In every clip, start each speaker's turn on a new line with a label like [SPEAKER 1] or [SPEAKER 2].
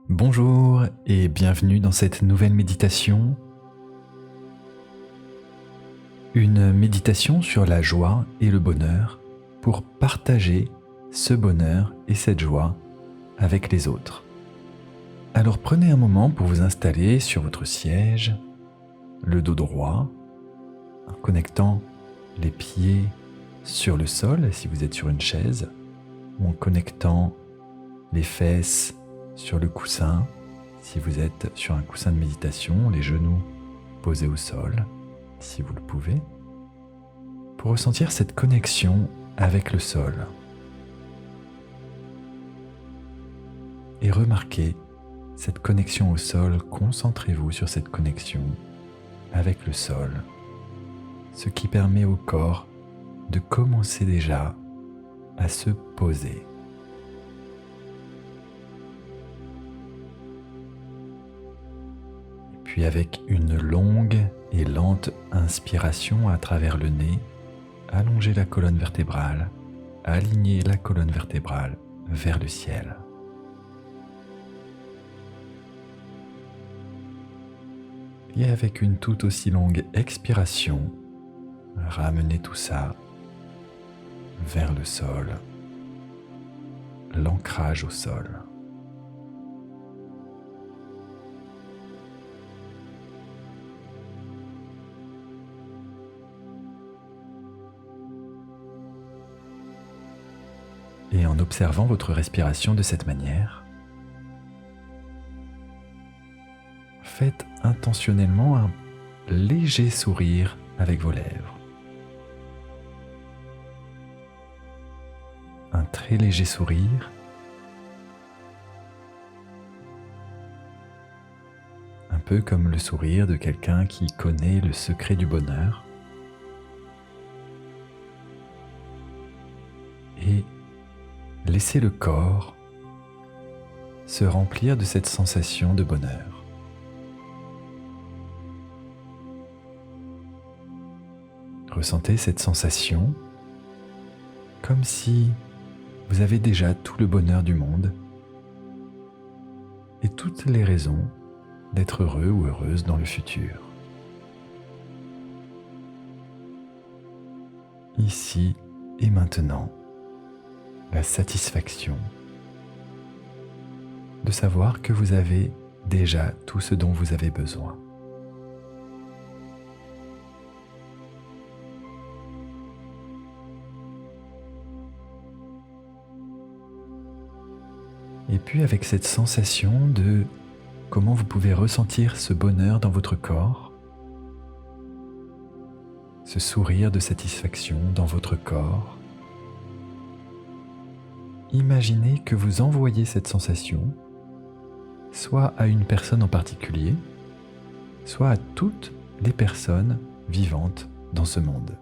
[SPEAKER 1] Bonjour et bienvenue dans cette nouvelle méditation. Une méditation sur la joie et le bonheur pour partager ce bonheur et cette joie avec les autres. Alors prenez un moment pour vous installer sur votre siège, le dos droit, en connectant les pieds sur le sol si vous êtes sur une chaise, ou en connectant les fesses sur le coussin, si vous êtes sur un coussin de méditation, les genoux posés au sol, si vous le pouvez, pour ressentir cette connexion avec le sol. Et remarquez cette connexion au sol, concentrez-vous sur cette connexion avec le sol, ce qui permet au corps de commencer déjà à se poser. Puis avec une longue et lente inspiration à travers le nez, allongez la colonne vertébrale, alignez la colonne vertébrale vers le ciel. Et avec une tout aussi longue expiration, ramenez tout ça vers le sol, l'ancrage au sol. Et en observant votre respiration de cette manière, faites intentionnellement un léger sourire avec vos lèvres. Un très léger sourire, un peu comme le sourire de quelqu'un qui connaît le secret du bonheur. Et laissez le corps se remplir de cette sensation de bonheur. Ressentez cette sensation comme si vous avez déjà tout le bonheur du monde et toutes les raisons d'être heureux ou heureuse dans le futur. Ici et maintenant, la satisfaction de savoir que vous avez déjà tout ce dont vous avez besoin. Et puis avec cette sensation de comment vous pouvez ressentir ce bonheur dans votre corps, ce sourire de satisfaction dans votre corps, imaginez que vous envoyez cette sensation soit à une personne en particulier, soit à toutes les personnes vivantes dans ce monde.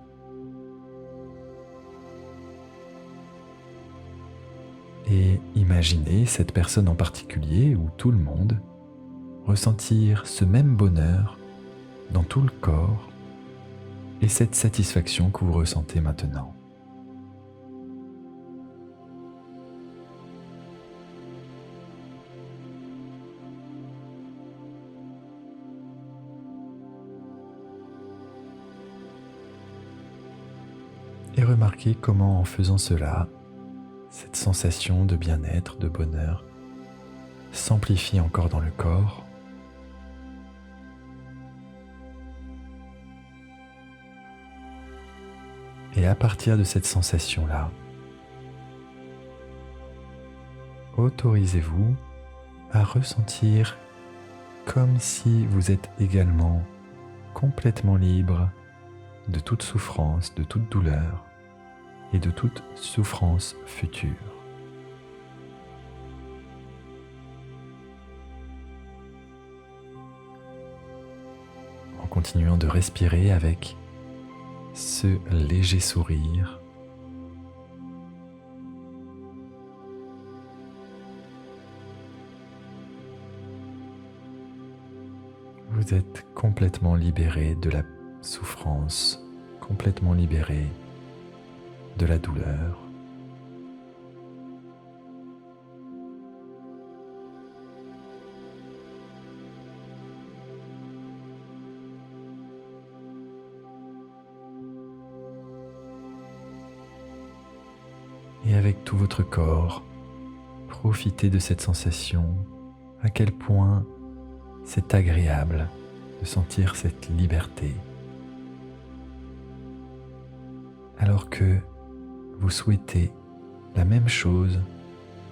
[SPEAKER 1] Et imaginez cette personne en particulier ou tout le monde ressentir ce même bonheur dans tout le corps et cette satisfaction que vous ressentez maintenant. Et remarquez comment en faisant cela, cette sensation de bien-être, de bonheur, s'amplifie encore dans le corps. Et à partir de cette sensation-là, autorisez-vous à ressentir comme si vous êtes également complètement libre de toute souffrance, de toute douleur et de toute souffrance future. En continuant de respirer avec ce léger sourire, vous êtes complètement libéré de la souffrance, complètement libéré de la douleur. avec tout votre corps, profitez de cette sensation, à quel point c'est agréable de sentir cette liberté. Alors que vous souhaitez la même chose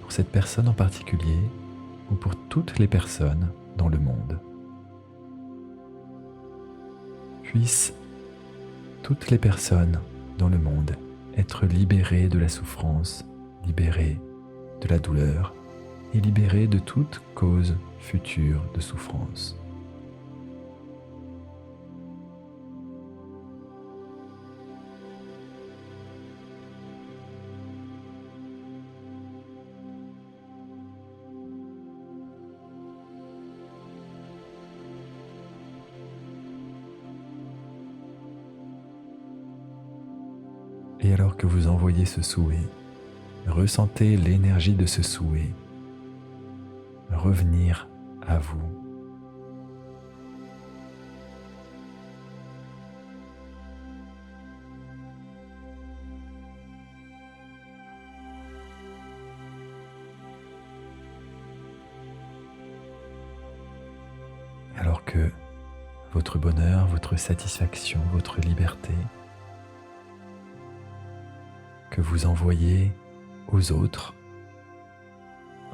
[SPEAKER 1] pour cette personne en particulier ou pour toutes les personnes dans le monde. Puissent toutes les personnes dans le monde être libérées de la souffrance, libérées de la douleur et libérées de toute cause future de souffrance. Et alors que vous envoyez ce souhait, ressentez l'énergie de ce souhait revenir à vous. Alors que votre bonheur, votre satisfaction, votre liberté que vous envoyez aux autres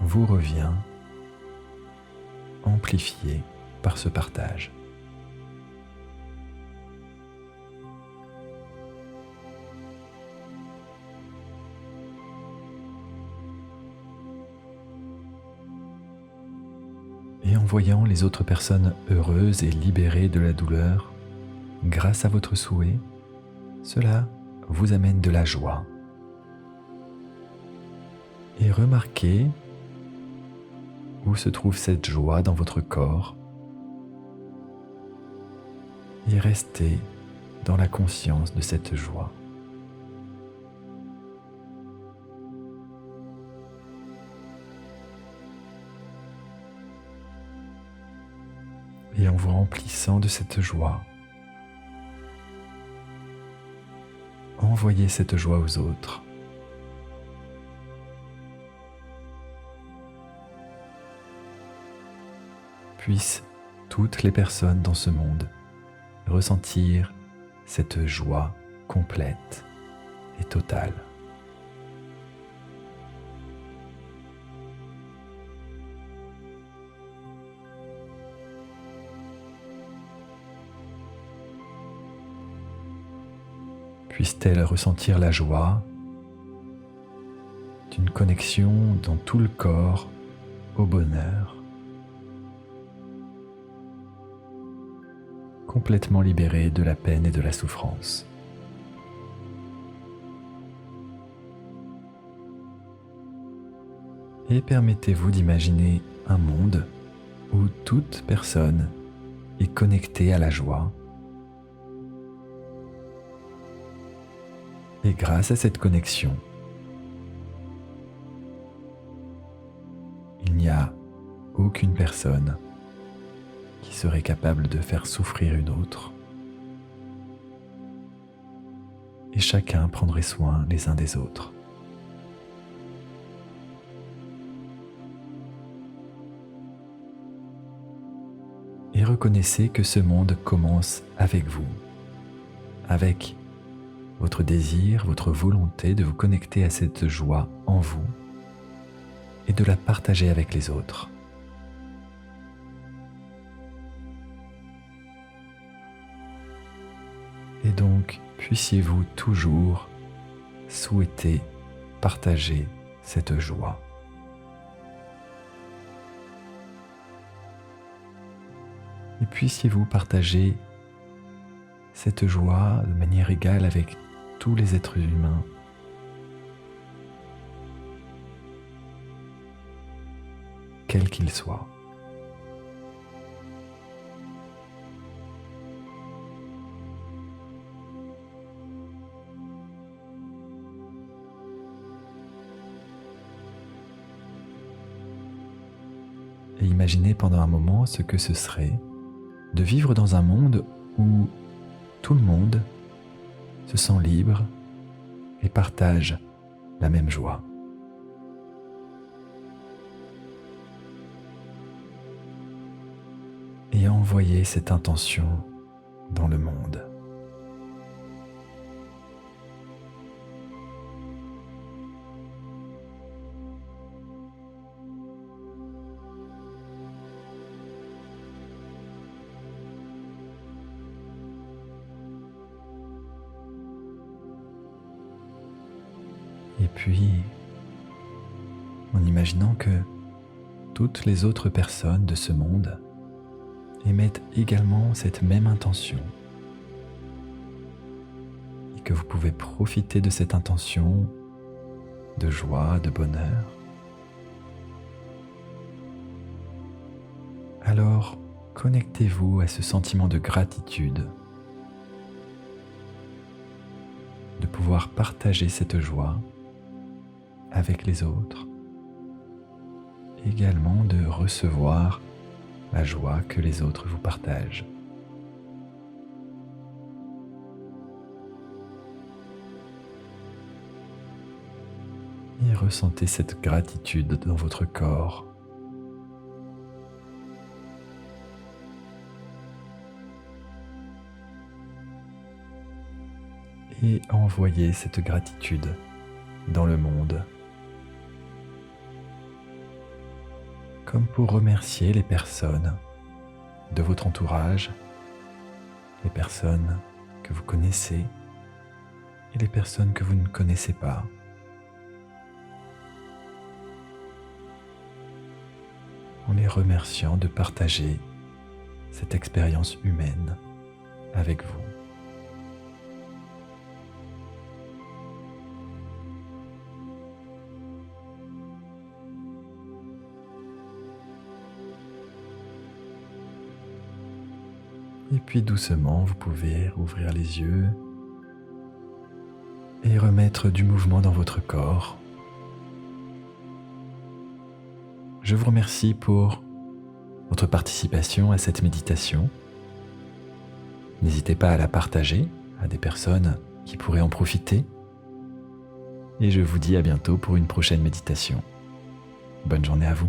[SPEAKER 1] vous revient amplifié par ce partage. Et en voyant les autres personnes heureuses et libérées de la douleur, grâce à votre souhait, cela vous amène de la joie. Et remarquez où se trouve cette joie dans votre corps et restez dans la conscience de cette joie. Et en vous remplissant de cette joie, envoyez cette joie aux autres. Puissent toutes les personnes dans ce monde ressentir cette joie complète et totale. Puissent-elles ressentir la joie d'une connexion dans tout le corps au bonheur, complètement libérée de la peine et de la souffrance. Et permettez-vous d'imaginer un monde où toute personne est connectée à la joie. Et grâce à cette connexion, il n'y a aucune personne qui serait capable de faire souffrir une autre. Et chacun prendrait soin les uns des autres. Et reconnaissez que ce monde commence avec vous, avec votre désir, votre volonté de vous connecter à cette joie en vous et de la partager avec les autres. Et donc, puissiez-vous toujours souhaiter partager cette joie. Et puissiez-vous partager cette joie de manière égale avec tous les êtres humains. Quels qu'ils soient. Et imaginez pendant un moment ce que ce serait de vivre dans un monde où tout le monde se sent libre et partage la même joie. Et envoyez cette intention dans le monde. Et puis, en imaginant que toutes les autres personnes de ce monde émettent également cette même intention et que vous pouvez profiter de cette intention de joie, de bonheur, alors connectez-vous à ce sentiment de gratitude, de pouvoir partager cette joie avec les autres, également de recevoir la joie que les autres vous partagent. Et ressentez cette gratitude dans votre corps. Et envoyez cette gratitude dans le monde, comme pour remercier les personnes de votre entourage, les personnes que vous connaissez et les personnes que vous ne connaissez pas. En les remerciant de partager cette expérience humaine avec vous. Et puis doucement, vous pouvez ouvrir les yeux et remettre du mouvement dans votre corps. Je vous remercie pour votre participation à cette méditation. N'hésitez pas à la partager à des personnes qui pourraient en profiter. Et je vous dis à bientôt pour une prochaine méditation. Bonne journée à vous.